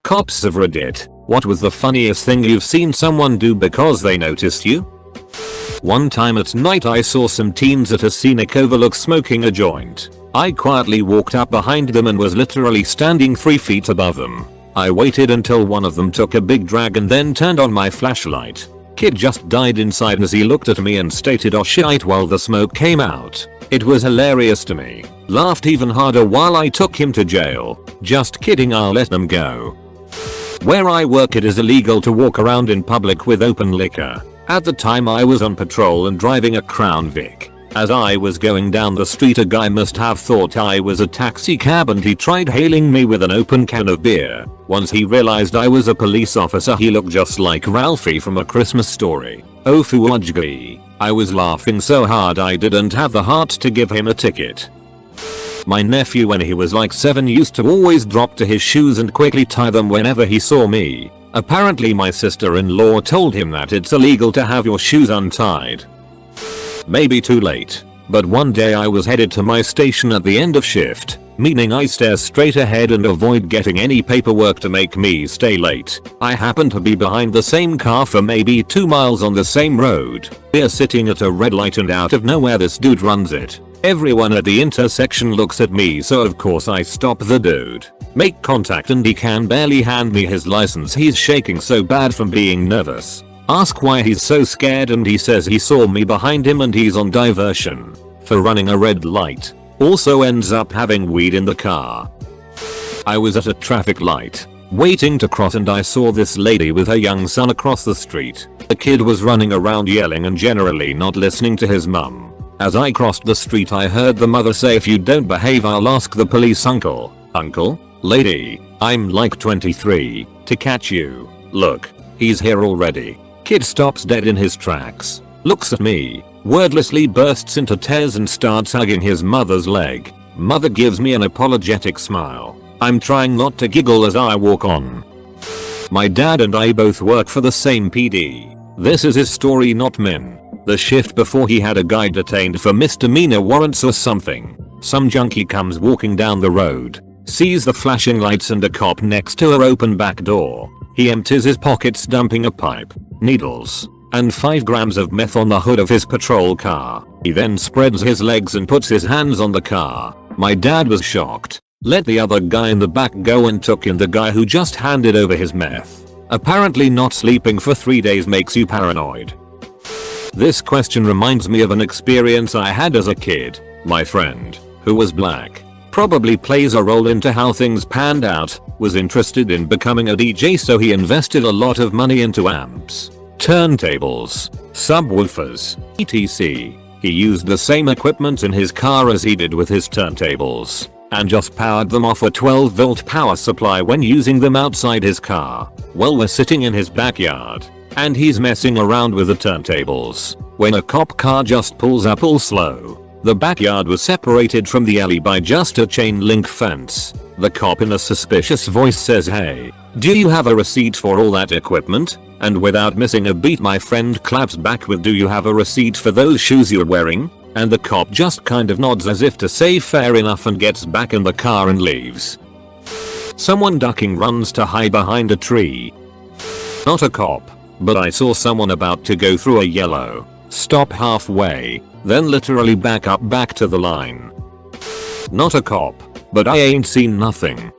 Cops of Reddit, what was the funniest thing you've seen someone do because they noticed you? One time at night I saw some teens at a scenic overlook smoking a joint. I quietly walked up behind them and was literally standing 3 feet above them. I waited until one of them took a big drag and then turned on my flashlight. Kid just died inside as he looked at me and stated "oh shit" while the smoke came out. It was hilarious to me. Laughed even harder while I took him to jail. Just kidding, I'll let them go. Where I work it is illegal to walk around in public with open liquor. At the time I was on patrol and driving a Crown Vic. As I was going down the street a guy must have thought I was a taxi cab and he tried hailing me with an open can of beer. Once he realized I was a police officer he looked just like Ralphie from A Christmas Story. Oh fudgy. I was laughing so hard I didn't have the heart to give him a ticket. My nephew when he was like 7 used to always drop to his shoes and quickly tie them whenever he saw me. Apparently my sister-in-law told him that it's illegal to have your shoes untied. Maybe too late, but one day I was headed to my station at the end of shift, meaning I stare straight ahead and avoid getting any paperwork to make me stay late. I happened to be behind the same car for maybe 2 miles on the same road. We're sitting at a red light and out of nowhere this dude runs it. Everyone at the intersection looks at me so of course I stop the dude. Make contact and he can barely hand me his license, he's shaking so bad from being nervous. Ask why he's so scared and he says he saw me behind him and he's on diversion for running a red light. Also ends up having weed in the car. I was at a traffic light, waiting to cross and I saw this lady with her young son across the street. The kid was running around yelling and generally not listening to his mum. As I crossed the street I heard the mother say "if you don't behave I'll ask the police uncle." Uncle? Lady, I'm like 23, to catch you. Look, he's here already. Kid stops dead in his tracks, looks at me, wordlessly bursts into tears and starts hugging his mother's leg. Mother gives me an apologetic smile. I'm trying not to giggle as I walk on. My dad and I both work for the same PD. This is his story, not mine. The shift before he had a guy detained for misdemeanor warrants or something. Some junkie comes walking down the road, sees the flashing lights and a cop next to her open back door. He empties his pockets dumping a pipe, needles, and 5 grams of meth on the hood of his patrol car. He then spreads his legs and puts his hands on the car. My dad was shocked, let the other guy in the back go and took in the guy who just handed over his meth. Apparently not sleeping for 3 days makes you paranoid. This question reminds me of an experience I had as a kid. My friend, who was black, probably plays a role into how things panned out, was interested in becoming a DJ so he invested a lot of money into amps, turntables, subwoofers, etc. He used the same equipment in his car as he did with his turntables, and just powered them off a 12 volt power supply when using them outside his car. Well, we're sitting in his backyard, and he's messing around with the turntables, when a cop car just pulls up all slow. The backyard was separated from the alley by just a chain link fence. The cop in a suspicious voice says, "Hey, do you have a receipt for all that equipment?" And without missing a beat my friend claps back with, "Do you have a receipt for those shoes you're wearing?" And the cop just kind of nods as if to say fair enough and gets back in the car and leaves. Someone ducking runs to hide behind a tree. Not a cop, but I saw someone about to go through a yellow stop halfway, then literally back up back to the line. Not a cop, but I ain't seen nothing.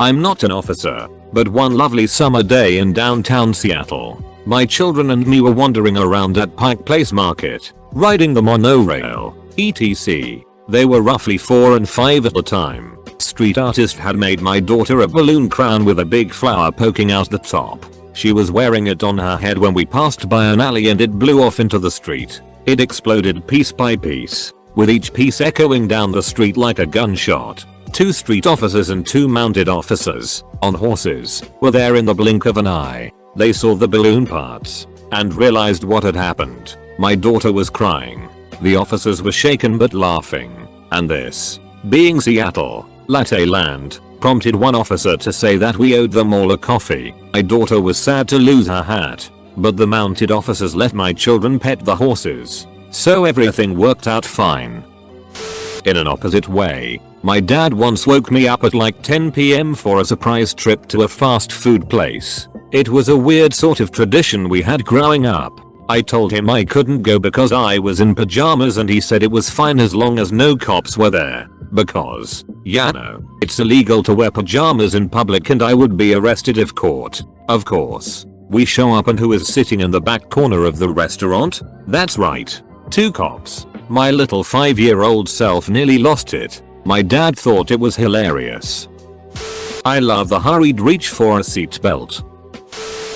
I'm not an officer, but one lovely summer day in downtown Seattle, my children and me were wandering around at Pike Place Market, riding the monorail, etc. They were roughly 4 and 5 at the time. Street artist had made my daughter a balloon crown with a big flower poking out the top. She was wearing it on her head when we passed by an alley and it blew off into the street. It exploded piece by piece, with each piece echoing down the street like a gunshot. 2 street officers and 2 mounted officers, on horses, were there in the blink of an eye. They saw the balloon parts, and realized what had happened. My daughter was crying. The officers were shaken but laughing. And this, being Seattle, Latte Land, prompted one officer to say that we owed them all a coffee. My daughter was sad to lose her hat, but the mounted officers let my children pet the horses, so everything worked out fine. In an opposite way, My dad once woke me up at like 10 PM for a surprise trip to a fast food place. It was a weird sort of tradition we had growing up. I told him I couldn't go because I was in pajamas and he said it was fine as long as no cops were there. Because, yeah no, it's illegal to wear pajamas in public and I would be arrested if caught. Of course. We show up and who is sitting in the back corner of the restaurant? That's right. 2 cops. My little 5-year-old self nearly lost it. My dad thought it was hilarious. I love the hurried reach for a seatbelt.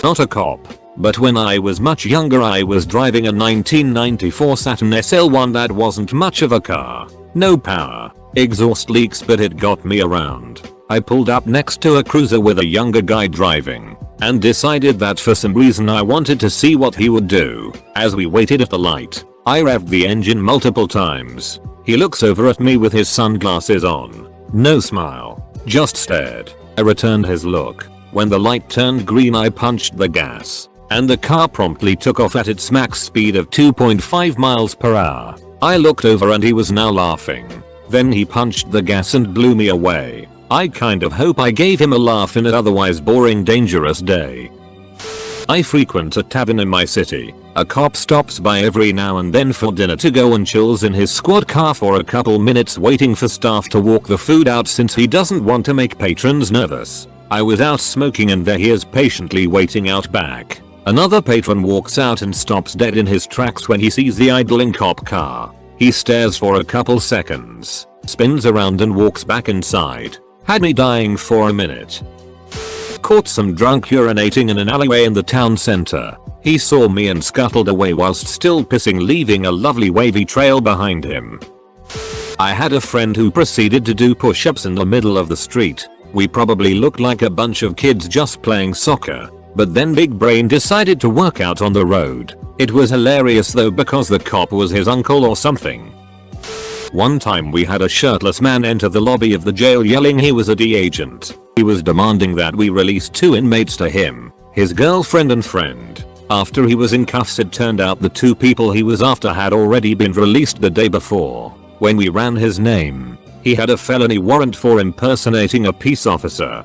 Not a cop, but when I was much younger I was driving a 1994 Saturn SL1 that wasn't much of a car. No power, exhaust leaks, but it got me around. I pulled up next to a cruiser with a younger guy driving and decided that for some reason I wanted to see what he would do. As we waited at the light, I revved the engine multiple times. He looks over at me with his sunglasses on. No smile, just stared. I returned his look. When the light turned green I punched the gas, and the car promptly took off at its max speed of 2.5 miles per hour. I looked over and he was now laughing. Then he punched the gas and blew me away. I kind of hope I gave him a laugh in an otherwise boring, dangerous day. I frequent a tavern in my city. A cop stops by every now and then for dinner to go and chills in his squad car for a couple minutes waiting for staff to walk the food out since he doesn't want to make patrons nervous. I was out smoking and there he is patiently waiting out back. Another patron walks out and stops dead in his tracks when he sees the idling cop car. He stares for a couple seconds, spins around and walks back inside. Had me dying for a minute. Caught some drunk urinating in an alleyway in the town center. He saw me and scuttled away whilst still pissing, leaving a lovely wavy trail behind him. I had a friend who proceeded to do push-ups in the middle of the street. We probably looked like a bunch of kids just playing soccer, but then Big Brain decided to work out on the road. It was hilarious though because the cop was his uncle or something. One time we had a shirtless man enter the lobby of the jail yelling he was a D agent. He was demanding that we release 2 inmates to him, his girlfriend and friend. After he was in cuffs it turned out the 2 people he was after had already been released the day before. When we ran his name, he had a felony warrant for impersonating a peace officer, :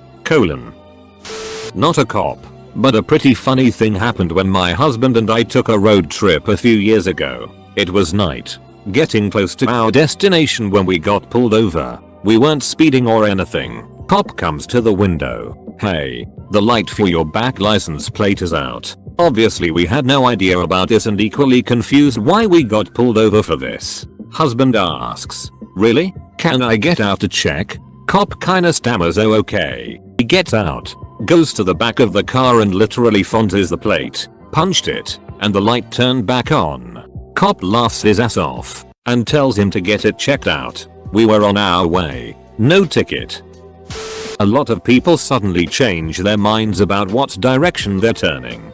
Not a cop, but a pretty funny thing happened when my husband and I took a road trip a few years ago. It was night, getting close to our destination when we got pulled over. We weren't speeding or anything. Cop comes to the window. Hey, the light for your back license plate is out. Obviously we had no idea about this and equally confused why we got pulled over for this. Husband asks, really? Can I get out to check? Cop kinda stammers, oh okay. He gets out, goes to the back of the car and literally fonzes the plate, punched it, and the light turned back on. Cop laughs his ass off and tells him to get it checked out. We were on our way. No ticket. A lot of people suddenly change their minds about what direction they're turning.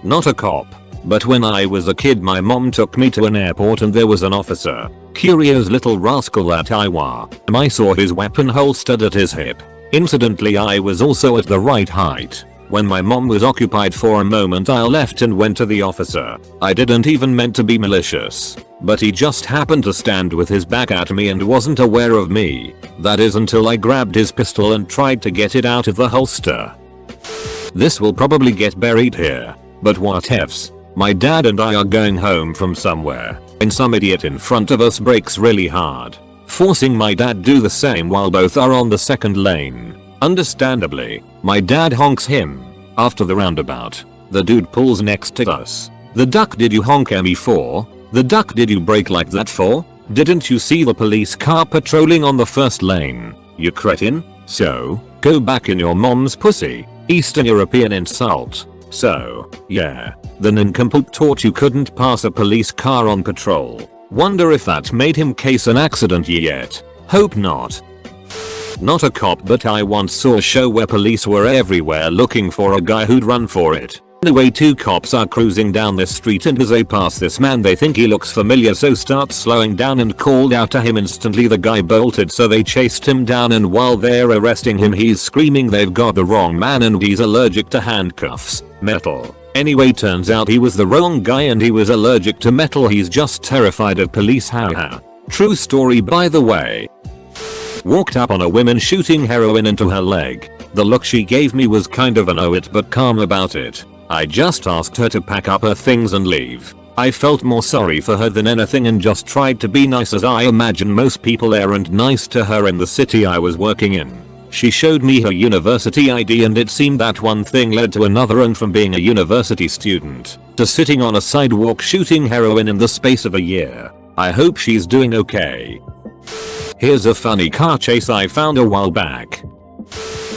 Not a cop, but when I was a kid my mom took me to an airport and there was an officer, curious little rascal at Iowa. I saw his weapon holstered at his hip. Incidentally I was also at the right height. When my mom was occupied for a moment I left and went to the officer. I didn't even meant to be malicious, but he just happened to stand with his back at me and wasn't aware of me. That is until I grabbed his pistol and tried to get it out of the holster. This will probably get buried here, but whatevs. My dad and I are going home from somewhere, and some idiot in front of us brakes really hard, forcing my dad do the same while both are on the second lane. Understandably, my dad honks him. After the roundabout, the dude pulls next to us. The duck did you honk at me for? The duck did you brake like that for? Didn't you see the police car patrolling on the first lane? You cretin? So, go back in your mom's pussy. Eastern European insult. So, yeah, the nincompoop taught you couldn't pass a police car on patrol. Wonder if that made him case an accident yet. Hope not. Not a cop, but I once saw a show where police were everywhere looking for a guy who'd run for it. Anyway, 2 cops are cruising down this street and as they pass this man they think he looks familiar, so start slowing down and called out to him. Instantly the guy bolted, so they chased him down and while they're arresting him he's screaming they've got the wrong man and he's allergic to handcuffs. Metal. Anyway, turns out he was the wrong guy and he was allergic to metal. He's just terrified of police, haha. True story by the way. Walked up on a woman shooting heroin into her leg. The look she gave me was kind of an "oh it" but calm about it. I just asked her to pack up her things and leave. I felt more sorry for her than anything and just tried to be nice, as I imagine most people aren't nice to her in the city I was working in. She showed me her university ID and it seemed that one thing led to another, and from being a university student to sitting on a sidewalk shooting heroin in the space of a year. I hope she's doing okay. Here's a funny car chase I found a while back.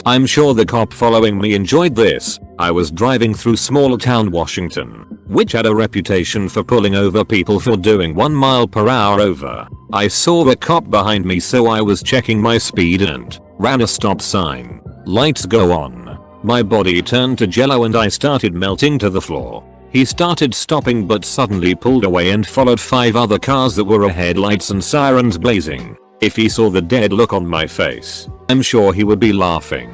I'm sure the cop following me enjoyed this. I was driving through small town Washington, which had a reputation for pulling over people for doing 1 mile per hour over. I saw the cop behind me, so I was checking my speed and ran a stop sign. Lights go on. My body turned to jello and I started melting to the floor. He started stopping but suddenly pulled away and followed 5 other cars that were ahead, lights and sirens blazing. If he saw the dead look on my face, I'm sure he would be laughing.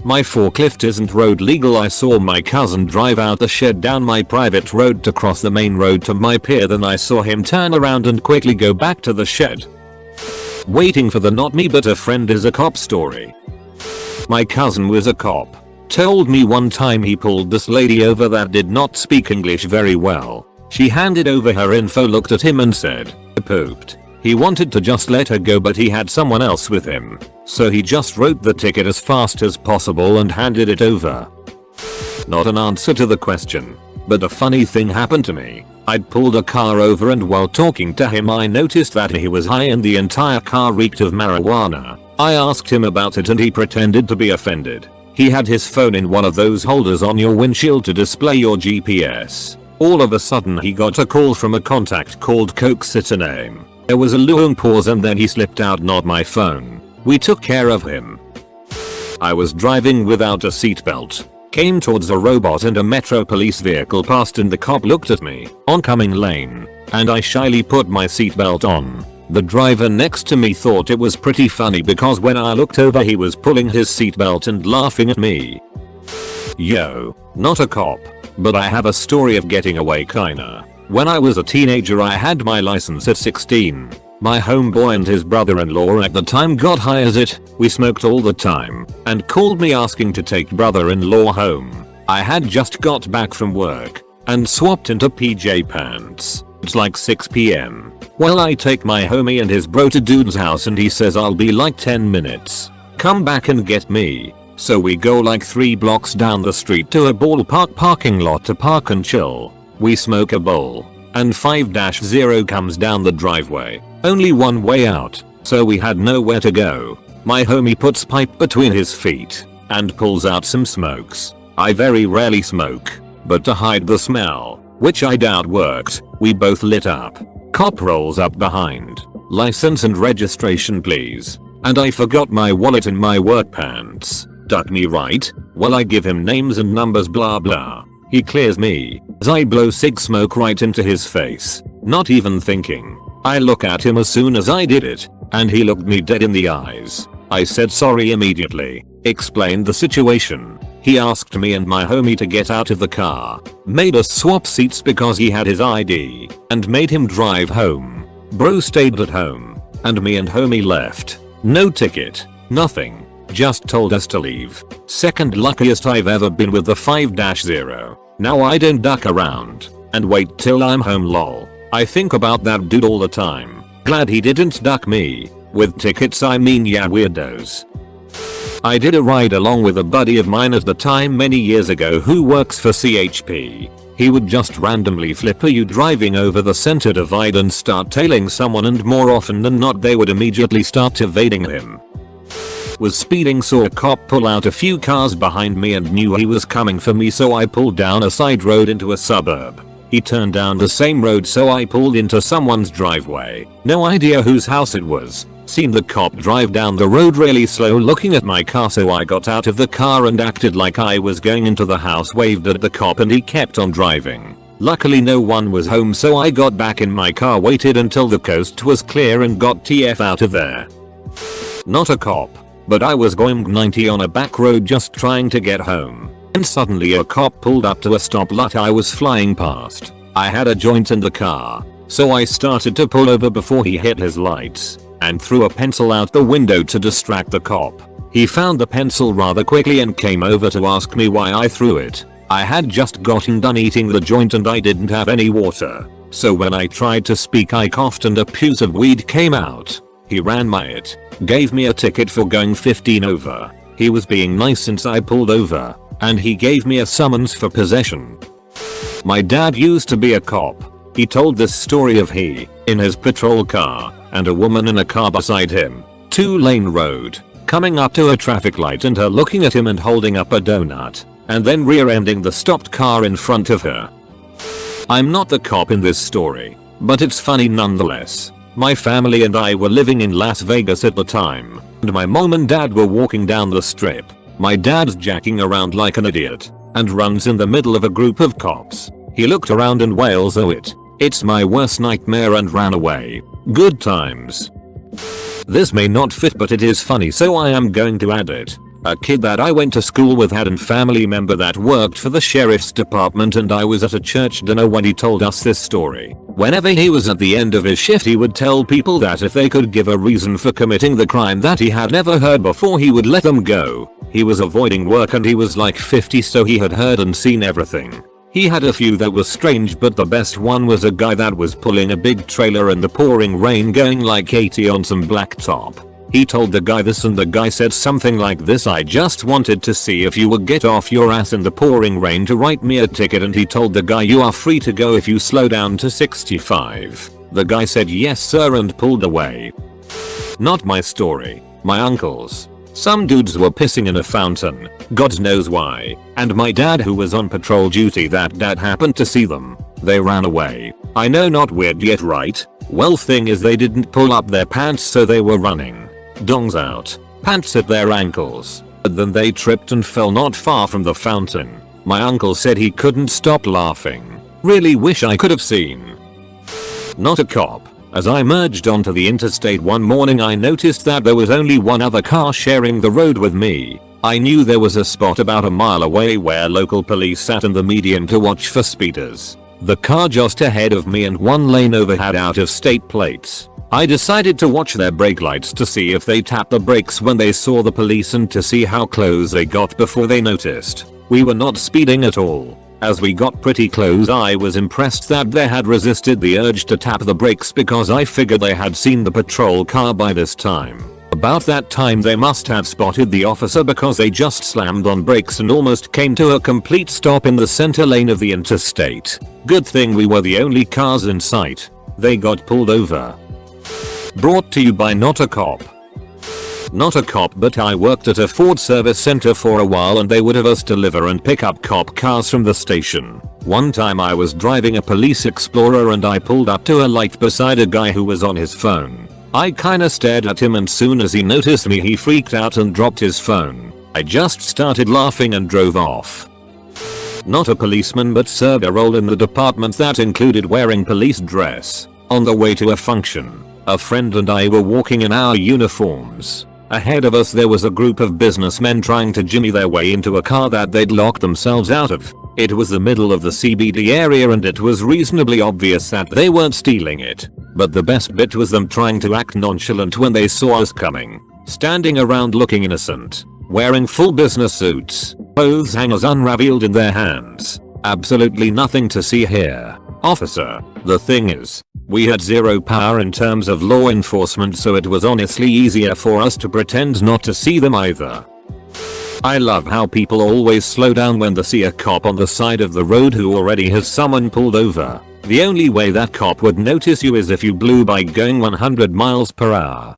My forklift isn't road legal. I saw my cousin drive out the shed down my private road to cross the main road to my pier, then I saw him turn around and quickly go back to the shed. Waiting for the "not me but a friend is a cop" story. My cousin was a cop. Told me one time he pulled this lady over that did not speak English very well. She handed over her info, looked at him and said, "Pooped." He wanted to just let her go but he had someone else with him. So he just wrote the ticket as fast as possible and handed it over. Not an answer to the question, but a funny thing happened to me. I'd pulled a car over and while talking to him I noticed that he was high and the entire car reeked of marijuana. I asked him about it and he pretended to be offended. He had his phone in one of those holders on your windshield to display your GPS. All of a sudden he got a call from a contact called Coke Sitter name. There was a long pause and then he slipped out, "Not my phone." We took care of him. I was driving without a seatbelt. Came towards a robot and a Metro police vehicle passed and the cop looked at me, oncoming lane, and I shyly put my seatbelt on. The driver next to me thought it was pretty funny because when I looked over he was pulling his seatbelt and laughing at me. Yo, not a cop, but I have a story of getting away kinda. When I was a teenager I had my license at 16. My homeboy and his brother-in-law at the time got high as it. We smoked all the time and called me asking to take brother-in-law home. I had just got back from work and swapped into PJ pants. It's like 6 PM. Well, I take my homie and his bro to dude's house and he says I'll be like 10 minutes. Come back and get me. So we go like 3 blocks down the street to a ballpark parking lot to park and chill. We smoke a bowl and 5-0 comes down the driveway. Only one way out, so we had nowhere to go. My homie puts pipe between his feet and pulls out some smokes. I very rarely smoke, but to hide the smell, which I doubt worked, we both lit up. Cop rolls up behind. "License and registration please." And I forgot my wallet in my work pants. Duck me right? Well, I give him names and numbers blah blah. He clears me as I blow cig smoke right into his face. Not even thinking. I look at him as soon as I did it, and he looked me dead in the eyes. I said sorry immediately, explained the situation. He asked me and my homie to get out of the car, made us swap seats because he had his ID, and made him drive home. Bro stayed at home, and me and homie left. No ticket, nothing, just told us to leave. Second luckiest I've ever been with the 5-0. Now I don't duck around and wait till I'm home lol. I think about that dude all the time. Glad he didn't duck me. With tickets I mean yeah, weirdos. I did a ride along with a buddy of mine at the time many years ago who works for CHP. He would just randomly flip you driving over the center divide and start tailing someone, and more often than not they would immediately start evading him. Was speeding, saw a cop pull out a few cars behind me and knew he was coming for me, so I pulled down a side road into a suburb. He turned down the same road, so I pulled into someone's driveway. No idea whose house it was. Seen the cop drive down the road really slow looking at my car, so I got out of the car and acted like I was going into the house, waved at the cop and he kept on driving. Luckily no one was home, so I got back in my car, waited until the coast was clear and got TF out of there. Not a cop, but I was going 90 on a back road just trying to get home. And suddenly a cop pulled up to a stoplight I was flying past. I had a joint in the car, so I started to pull over before he hit his lights and threw a pencil out the window to distract the cop. He found the pencil rather quickly and came over to ask me why I threw it. I had just gotten done eating the joint and I didn't have any water. So when I tried to speak I coughed and a puff of weed came out. He ran my it, gave me a ticket for going 15 over. He was being nice since I pulled over, and he gave me a summons for possession. My dad used to be a cop. He told this story of he, in his patrol car, and a woman in a car beside him, 2-lane road, coming up to a traffic light and her looking at him and holding up a donut, and then rear-ending the stopped car in front of her. I'm not the cop in this story, but it's funny nonetheless. My family and I were living in Las Vegas at the time, and my mom and dad were walking down the strip. My dad's jacking around like an idiot, and runs in the middle of a group of cops. He looked around and wails, "Oh it's my worst nightmare," and ran away. Good times. This may not fit but it is funny so I am going to add it. A kid that I went to school with had a family member that worked for the sheriff's department and I was at a church dinner when he told us this story. Whenever he was at the end of his shift he would tell people that if they could give a reason for committing the crime that he had never heard before he would let them go. He was avoiding work and he was like 50 so he had heard and seen everything. He had a few that were strange but the best one was a guy that was pulling a big trailer in the pouring rain going like 80 on some blacktop. He told the guy this and the guy said something like this, "I just wanted to see if you would get off your ass in the pouring rain to write me a ticket," and he told the guy, "You are free to go if you slow down to 65. The guy said yes sir and pulled away. Not my story, my uncle's. Some dudes were pissing in a fountain, God knows why, and my dad who was on patrol duty that dad happened to see them. They ran away. I know, not weird yet, right? Well, thing is they didn't pull up their pants so they were running. Dongs out, pants at their ankles. But then they tripped and fell not far from the fountain. My uncle said he couldn't stop laughing. Really wish I could have seen." Not a cop. As I merged onto the interstate one morning I noticed that there was only one other car sharing the road with me. I knew there was a spot about a mile away where local police sat in the median to watch for speeders. The car just ahead of me and one lane over had out of state plates. I decided to watch their brake lights to see if they tapped the brakes when they saw the police and to see how close they got before they noticed. We were not speeding at all. As we got pretty close I was impressed that they had resisted the urge to tap the brakes because I figured they had seen the patrol car by this time. About that time they must have spotted the officer because they just slammed on brakes and almost came to a complete stop in the center lane of the interstate. Good thing we were the only cars in sight. They got pulled over. Brought to you by Not a Cop. Not a cop, but I worked at a Ford service center for a while and they would have us deliver and pick up cop cars from the station. One time I was driving a police Explorer and I pulled up to a light beside a guy who was on his phone. I kinda stared at him and soon as he noticed me he freaked out and dropped his phone. I just started laughing and drove off. Not a policeman, but served a role in the department that included wearing police dress. On the way to a function, a friend and I were walking in our uniforms. Ahead of us there was a group of businessmen trying to jimmy their way into a car that they'd locked themselves out of. It was the middle of the CBD area and it was reasonably obvious that they weren't stealing it. But the best bit was them trying to act nonchalant when they saw us coming. Standing around looking innocent. Wearing full business suits. Clothes hangers unraveled in their hands. Absolutely nothing to see here, officer. The thing is, we had zero power in terms of law enforcement, so it was honestly easier for us to pretend not to see them either. I love how people always slow down when they see a cop on the side of the road who already has someone pulled over. The only way that cop would notice you is if you blew by going 100 miles per hour.